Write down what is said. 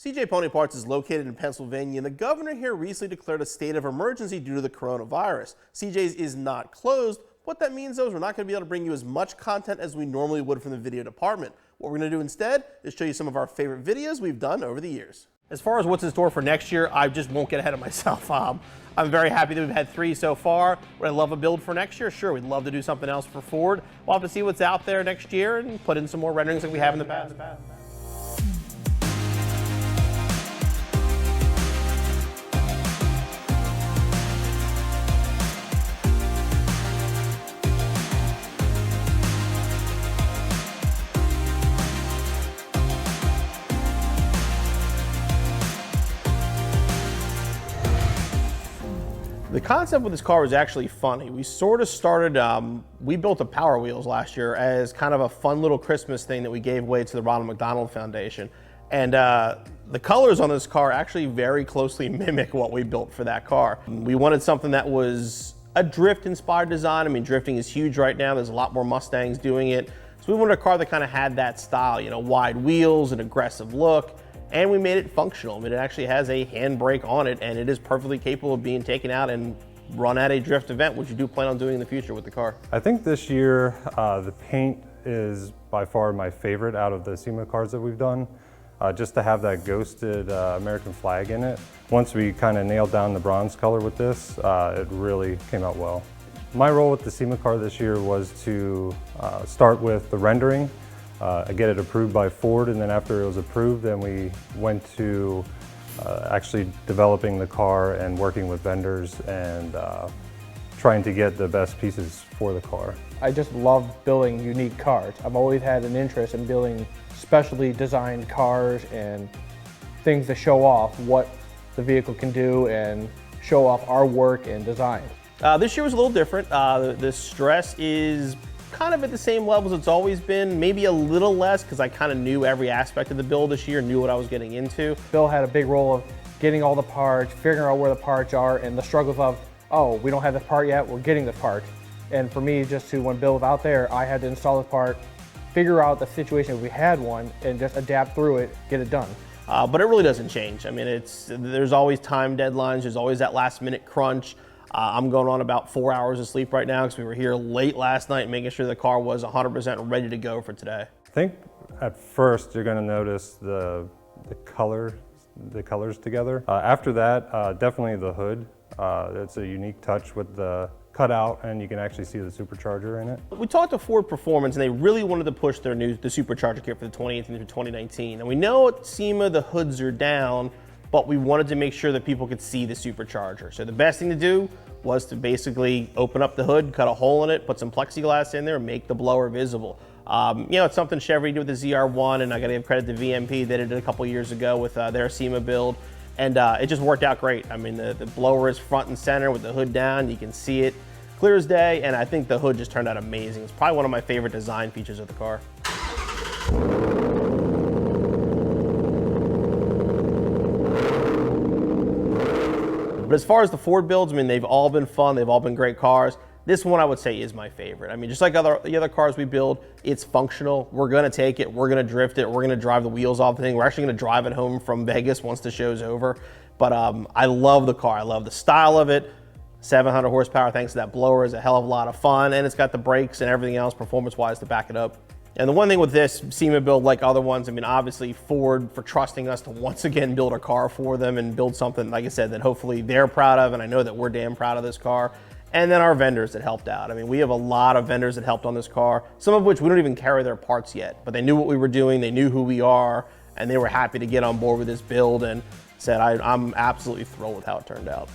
CJ Pony Parts is located in Pennsylvania, and the governor here recently declared a state of emergency due to the coronavirus. CJ's is not closed. What that means, though, is we're not going to be able to bring you as much content as we normally would from the video department. What we're going to do instead is show you some of our favorite videos we've done over the years. As far as what's in store for next year, I just won't get ahead of myself. I'm very happy that we've had 3 so far. Would I love a build for next year? Sure, we'd love to do something else for Ford. We'll have to see what's out there next year and put in some more renderings like we have in the past. The concept with this car was actually funny. We sort of started, we built the Power Wheels last year as kind of a fun little Christmas thing that we gave away to the Ronald McDonald Foundation. And the colors on this car actually very closely mimic what we built for that car. We wanted something that was a drift-inspired design. I mean, drifting is huge right now. There's a lot more Mustangs doing it. So we wanted a car that kind of had that style, you know, wide wheels, an aggressive look. And we made it functional. I mean, it actually has a handbrake on it, and it is perfectly capable of being taken out and run at a drift event, which you do plan on doing in the future with the car. I think this year, the paint is by far my favorite out of the SEMA cars that we've done. Just to have that ghosted American flag in it. Once we kind of nailed down the bronze color with this, it really came out well. My role with the SEMA car this year was to start with the rendering, get it approved by Ford, and then after it was approved, then we went to actually developing the car and working with vendors and trying to get the best pieces for the car. I just love building unique cars. I've always had an interest in building specially designed cars and things to show off what the vehicle can do and show off our work and design. This year was a little different. The stress is kind of at the same levels it's always been, maybe a little less because I kind of knew every aspect of the build this year, knew what I was getting into. Bill had a big role of getting all the parts, figuring out where the parts are, and the struggles of, oh, we don't have this part yet, we're getting the part. And for me, just to, when Bill was out there, I had to install the part, figure out the situation if we had one, and just adapt through it, get it done. But it really doesn't change. I mean, there's always time deadlines, there's always that last minute crunch. I'm going on about 4 hours of sleep right now because we were here late last night making sure the car was 100% ready to go for today. I think at first you're going to notice the colors together. After that, definitely the hood. It's a unique touch with the cutout, and you can actually see the supercharger in it. We talked to Ford Performance, and they really wanted to push their the supercharger kit for the 2018 through 2019. And we know at SEMA the hoods are down, but we wanted to make sure that people could see the supercharger. So the best thing to do was to basically open up the hood, cut a hole in it, put some plexiglass in there, and make the blower visible. You know, it's something Chevy did with the ZR1, and I gotta give credit to VMP. They did it a couple years ago with their SEMA build, and it just worked out great. I mean, the blower is front and center with the hood down. You can see it clear as day, and I think the hood just turned out amazing. It's probably one of my favorite design features of the car. But as far as the Ford builds, I mean, they've all been fun. They've all been great cars. This one I would say is my favorite. I mean, just like the other cars we build, it's functional. We're gonna take it, we're gonna drift it, we're gonna drive the wheels off the thing. We're actually gonna drive it home from Vegas once the show's over. But I love the car. I love the style of it. 700 horsepower thanks to that blower is a hell of a lot of fun, and it's got the brakes and everything else performance-wise to back it up. And the one thing with this SEMA build, like other ones, I mean, obviously Ford for trusting us to once again build a car for them and build something, like I said, that hopefully they're proud of, and I know that we're damn proud of this car. And then our vendors that helped out. I mean, we have a lot of vendors that helped on this car, some of which we don't even carry their parts yet, but they knew what we were doing, they knew who we are, and they were happy to get on board with this build, and said I'm absolutely thrilled with how it turned out.